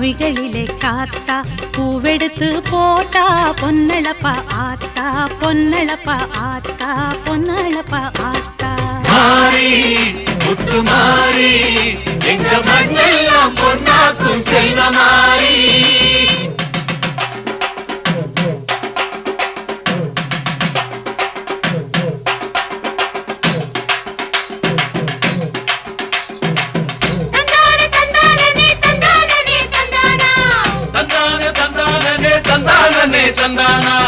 மொய்களிலே காத்தா பூவெடுத்து போட்டா பொன்னளப்பா ஆத்தா பொன்னளப்பா ஆத்தா பொன்னளப்பா ஆத்தா மாறி முத்து மாறி எங்க மண்ணெல்லாம் பொன்னாக்கும் செல்வ மாறி தந்தானா